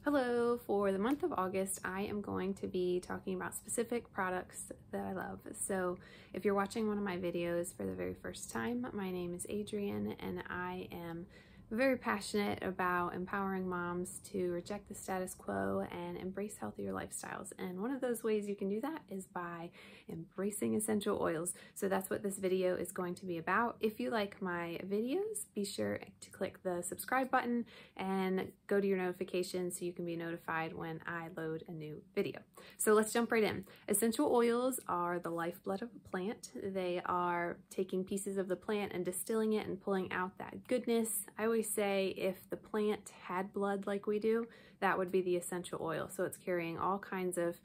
Hello, for the month of August, I am going to be talking about specific products that I love. So if you're watching one of my videos for the very first time, my name is Adrienne and I am very passionate about empowering moms to reject the status quo and embrace healthier lifestyles. And one of those ways you can do that is by embracing essential oils. So that's what this video is going to be about. If you like my videos, be sure to click the subscribe button and go to your notifications so you can be notified when I load a new video. So let's jump right in. Essential oils are the lifeblood of a plant. They are taking pieces of the plant and distilling it and pulling out that goodness. I always say if the plant had blood like we do, that would be the essential oil. So it's carrying all kinds of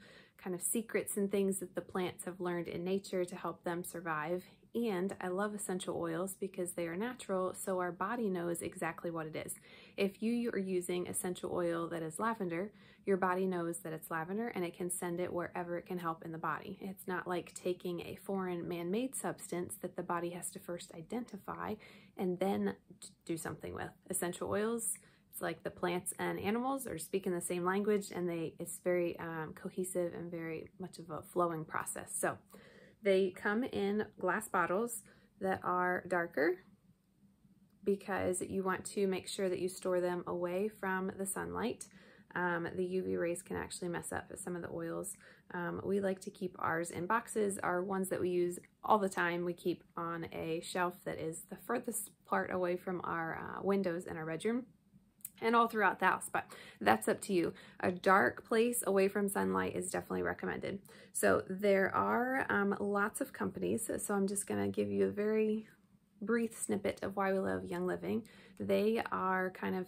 secrets and things that the plants have learned in nature to help them survive. And I love essential oils because they are natural, so our body knows exactly what it is. If you are using essential oil that is lavender, your body knows that it's lavender and it can send it wherever it can help in the body. It's not like taking a foreign man-made substance that the body has to first identify and then do something with. Essential oils, it's like the plants and animals are speaking the same language, and it's very cohesive and very much of a flowing process. So they come in glass bottles that are darker because you want to make sure that you store them away from the sunlight. The UV rays can actually mess up some of the oils. We like to keep ours in boxes. Our ones that we use all the time, we keep on a shelf that is the furthest part away from our windows in our bedroom and all throughout the house, but that's up to you. A dark place away from sunlight is definitely recommended. So there are lots of companies, so I'm just gonna give you a very brief snippet of why we love Young Living. They are kind of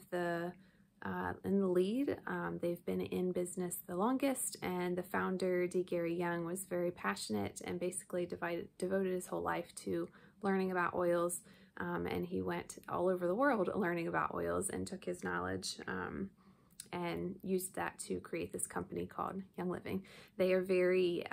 in the lead. They've been in business the longest, and the founder, D. Gary Young, was very passionate and basically devoted his whole life to learning about oils. And he went all over the world learning about oils and took his knowledge and used that to create this company called Young Living. They are very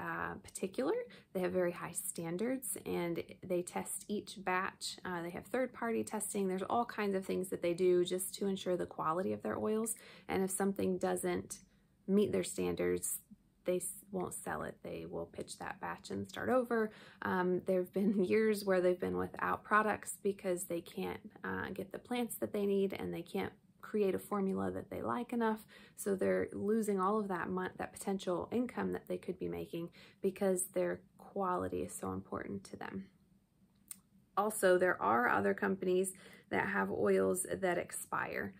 particular. They have very high standards, and they test each batch. They have third-party testing. There's all kinds of things that they do just to ensure the quality of their oils. And if something doesn't meet their standards, they won't sell it. They will pitch that batch and start over. There have been years where they've been without products because they can't get the plants that they need, and they can't create a formula that they like enough. So they're losing all of that potential income that they could be making because their quality is so important to them. Also, there are other companies that have oils that expire.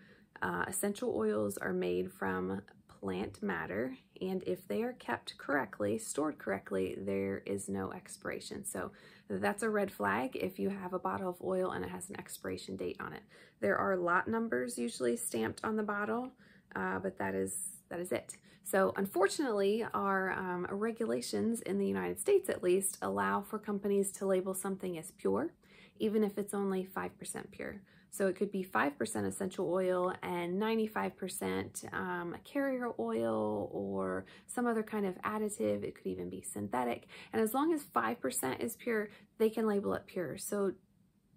Essential oils are made from plant matter, and if they are kept correctly, stored correctly, there is no expiration. So that's a red flag if you have a bottle of oil and it has an expiration date on it. There are lot numbers usually stamped on the bottle, but that is it. So unfortunately, our regulations in the United States, at least, allow for companies to label something as pure, even if it's only 5% pure. So it could be 5% essential oil and 95% carrier oil or some other kind of additive. It could even be synthetic. And as long as 5% is pure, they can label it pure. So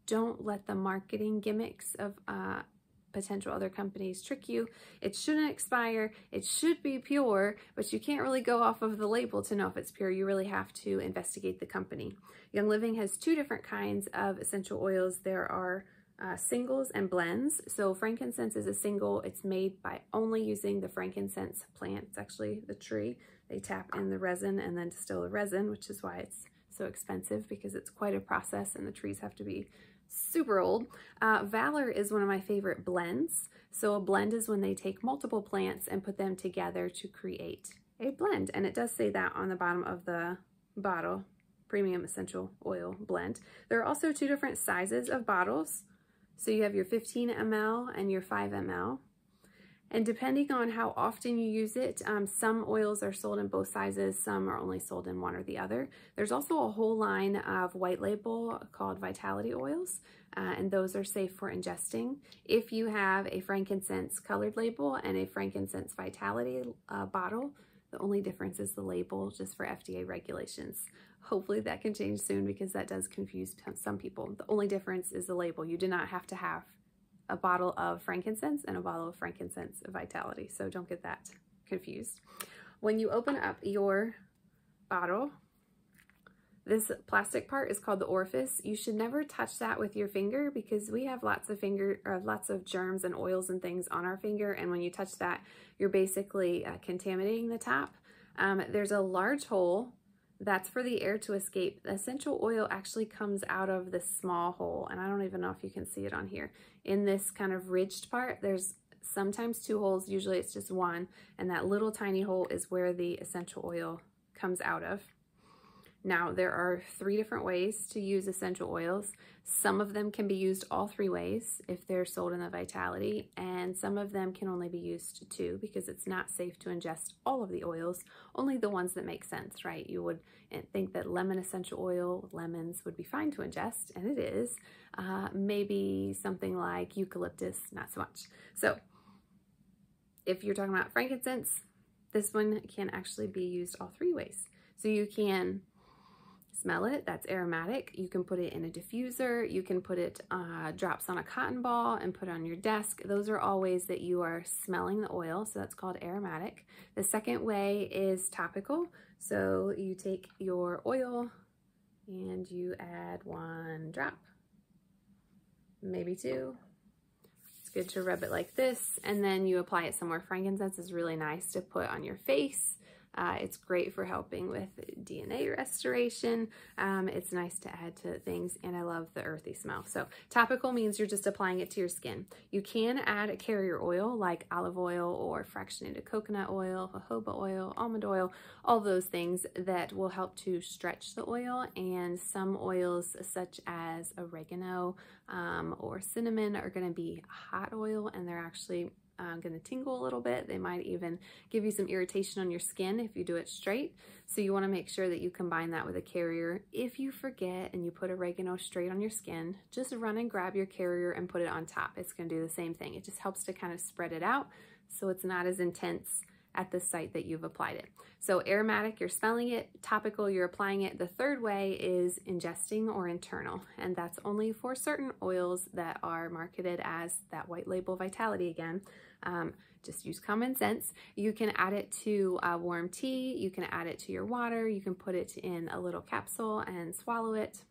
don't let the marketing gimmicks of potential other companies trick you. It shouldn't expire. It should be pure, but you can't really go off of the label to know if it's pure. You really have to investigate the company. Young Living has two different kinds of essential oils. There are singles and blends. So frankincense is a single. It's made by only using the frankincense plant. It's actually the tree. They tap in the resin and then distill the resin, which is why it's so expensive, because it's quite a process and the trees have to be super old. Valor is one of my favorite blends. So a blend is when they take multiple plants and put them together to create a blend. And it does say that on the bottom of the bottle, premium essential oil blend. There are also two different sizes of bottles. So you have your 15 ml and your 5 ml. And depending on how often you use it, some oils are sold in both sizes, some are only sold in one or the other. There's also a whole line of white label called Vitality oils, and those are safe for ingesting. If you have a frankincense colored label and a frankincense Vitality bottle, the only difference is the label, just for FDA regulations. Hopefully that can change soon because that does confuse some people. The only difference is the label. You do not have to have a bottle of frankincense and a bottle of frankincense vitality, so don't get that confused. When you open up your bottle, this plastic part is called the orifice. You should never touch that with your finger because we have lots of germs and oils and things on our finger, and when you touch that, you're basically contaminating the top. There's a large hole that's for the air to escape. The essential oil actually comes out of this small hole, and I don't even know if you can see it on here. In this kind of ridged part, there's sometimes 2 holes, usually it's just 1, and that little tiny hole is where the essential oil comes out of. Now, there are 3 different ways to use essential oils. Some of them can be used all 3 ways if they're sold in the Vitality, and some of them can only be used 2 because it's not safe to ingest all of the oils, only the ones that make sense, right? You would think that lemon essential oil, lemons would be fine to ingest, and it is. Maybe something like eucalyptus, not so much. So if you're talking about frankincense, this one can actually be used all 3 ways. So you can smell it, that's aromatic. You can put it in a diffuser. You can put it drops on a cotton ball and put it on your desk. Those are all ways that you are smelling the oil, so that's called aromatic. The second way is topical. So you take your oil and you add 1 drop, maybe 2. It's good to rub it like this, and then you apply it somewhere. Frankincense is really nice to put on your face. It's great for helping with DNA restoration. It's nice to add to things, and I love the earthy smell. So topical means you're just applying it to your skin. You can add a carrier oil like olive oil or fractionated coconut oil, jojoba oil, almond oil, all those things that will help to stretch the oil. And some oils such as oregano or cinnamon are going to be hot oil, and they're actually going to tingle a little bit. They might even give you some irritation on your skin if you do it straight. So you want to make sure that you combine that with a carrier. If you forget and you put oregano straight on your skin, just run and grab your carrier and put it on top. It's going to do the same thing. It just helps to kind of spread it out so it's not as intense at the site that you've applied it. So aromatic, you're smelling it. Topical, you're applying it. The third way is ingesting or internal, and that's only for certain oils that are marketed as that white label Vitality again. Just use common sense. You can add it to warm tea. You can add it to your water. You can put it in a little capsule and swallow it.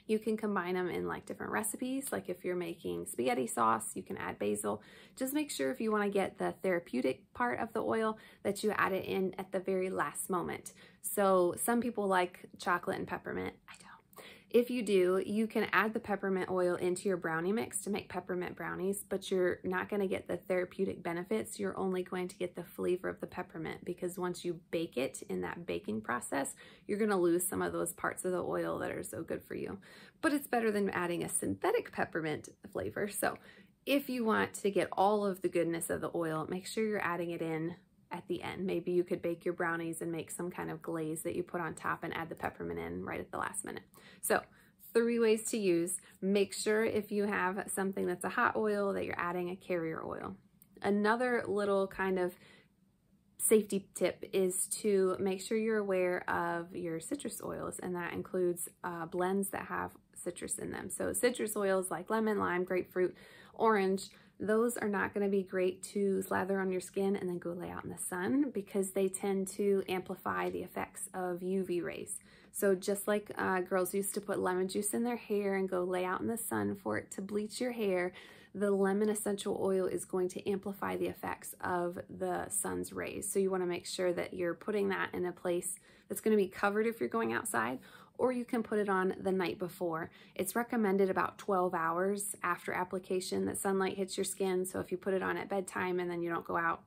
You can combine them in like different recipes, like if you're making spaghetti sauce, you can add basil. Just make sure if you want to get the therapeutic part of the oil that you add it in at the very last moment. So some people like chocolate and peppermint. I don't. If you do, you can add the peppermint oil into your brownie mix to make peppermint brownies, but you're not going to get the therapeutic benefits. You're only going to get the flavor of the peppermint, because once you bake it in that baking process, you're going to lose some of those parts of the oil that are so good for you. But it's better than adding a synthetic peppermint flavor. So if you want to get all of the goodness of the oil, make sure you're adding it in at the end. Maybe you could bake your brownies and make some kind of glaze that you put on top and add the peppermint in right at the last minute. So 3 ways to use. Make sure if you have something that's a hot oil that you're adding a carrier oil. Another little kind of safety tip is to make sure you're aware of your citrus oils, and that includes blends that have citrus in them. So citrus oils like lemon, lime, grapefruit, orange, those are not going to be great to slather on your skin and then go lay out in the sun, because they tend to amplify the effects of UV rays. So just like girls used to put lemon juice in their hair and go lay out in the sun for it to bleach your hair, the lemon essential oil is going to amplify the effects of the sun's rays. So you want to make sure that you're putting that in a place that's going to be covered if you're going outside, or you can put it on the night before. It's recommended about 12 hours after application that sunlight hits your skin. So if you put it on at bedtime and then you don't go out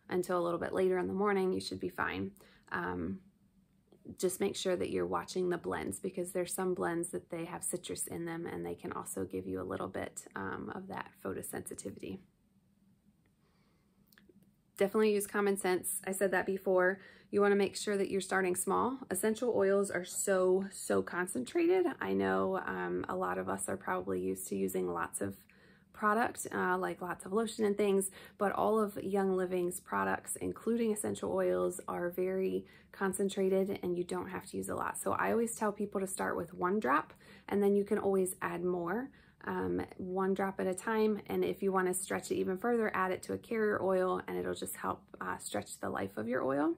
until a little bit later in the morning, you should be fine. Just make sure that you're watching the blends, because there's some blends that they have citrus in them, and they can also give you a little bit of that photosensitivity. Definitely use common sense. I said that before. You want to make sure that you're starting small. Essential oils are so concentrated. I know a lot of us are probably used to using lots of product, like lots of lotion and things, but all of Young Living's products, including essential oils, are very concentrated, and you don't have to use a lot. So I always tell people to start with 1 drop, and then you can always add more. 1 drop at a time. And if you want to stretch it even further, add it to a carrier oil and it'll just help stretch the life of your oil.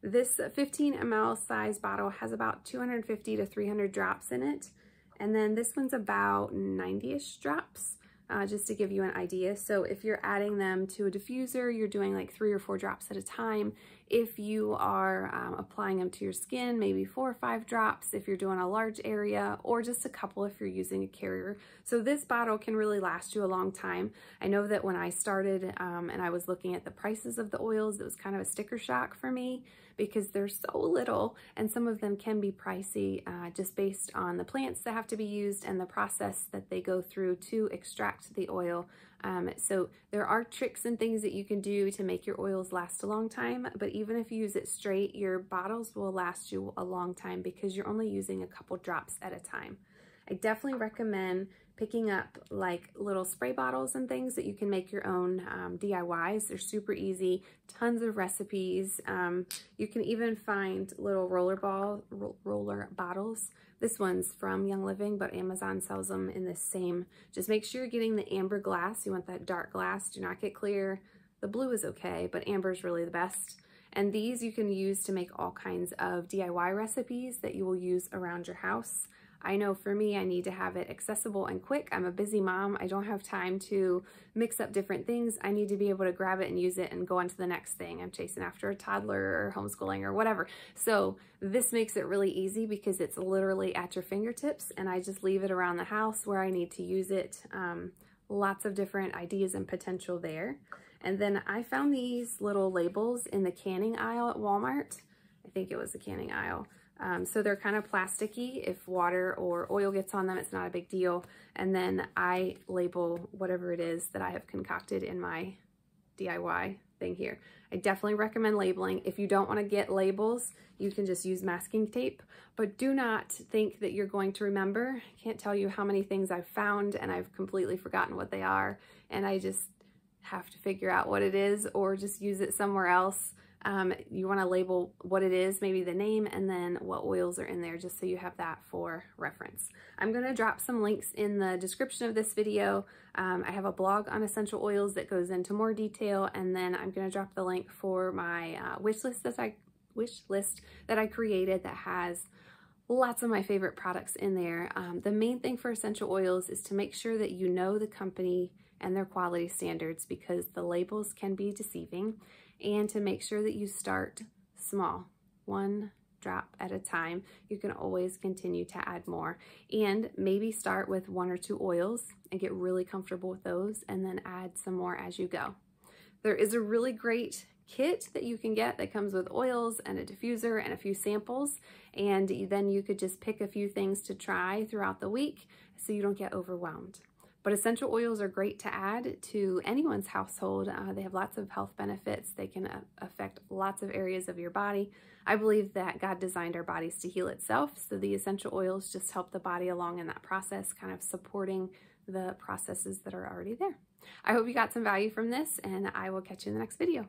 This 15 ml size bottle has about 250 to 300 drops in it. And then this one's about 90-ish drops. Just to give you an idea. So if you're adding them to a diffuser, you're doing like 3 or 4 drops at a time. If you are applying them to your skin, maybe 4 or 5 drops if you're doing a large area, or just a couple if you're using a carrier. So this bottle can really last you a long time. I know that when I started and I was looking at the prices of the oils, it was kind of a sticker shock for me because there's so little, and some of them can be pricey just based on the plants that have to be used and the process that they go through to extract the oil. So there are tricks and things that you can do to make your oils last a long time, but even if you use it straight, your bottles will last you a long time because you're only using a couple drops at a time. I definitely recommend picking up like little spray bottles and things that you can make your own DIYs. They're super easy, tons of recipes. You can even find little roller bottles. This one's from Young Living, but Amazon sells them in the same. Just make sure you're getting the amber glass. You want that dark glass. Do not get clear. The blue is okay, but amber is really the best. And these you can use to make all kinds of DIY recipes that you will use around your house. I know for me, I need to have it accessible and quick. I'm a busy mom. I don't have time to mix up different things. I need to be able to grab it and use it and go on to the next thing. I'm chasing after a toddler or homeschooling or whatever. So this makes it really easy because it's literally at your fingertips, and I just leave it around the house where I need to use it. Lots of different ideas and potential there. And then I found these little labels in the canning aisle at Walmart. I think it was the canning aisle. So they're kind of plasticky. If water or oil gets on them, it's not a big deal. And then I label whatever it is that I have concocted in my DIY thing here. I definitely recommend labeling. If you don't want to get labels, you can just use masking tape, but do not think that you're going to remember. I can't tell you how many things I've found and I've completely forgotten what they are, and I just have to figure out what it is or just use it somewhere else. You want to label what it is, maybe the name, and then what oils are in there, just so you have that for reference. I'm going to drop some links in the description of this video. I have a blog on essential oils that goes into more detail, and then I'm going to drop the link for my wish list that I created that has lots of my favorite products in there. The main thing for essential oils is to make sure that you know the company and their quality standards, because the labels can be deceiving, and to make sure that you start small, 1 drop at a time. You can always continue to add more, and maybe start with 1 or 2 oils and get really comfortable with those, and then add some more as you go. There is a really great kit that you can get that comes with oils and a diffuser and a few samples, and then you could just pick a few things to try throughout the week so you don't get overwhelmed. But essential oils are great to add to anyone's household. They have lots of health benefits. They can affect lots of areas of your body. I believe that God designed our bodies to heal itself, so the essential oils just help the body along in that process, kind of supporting the processes that are already there. I hope you got some value from this, and I will catch you in the next video.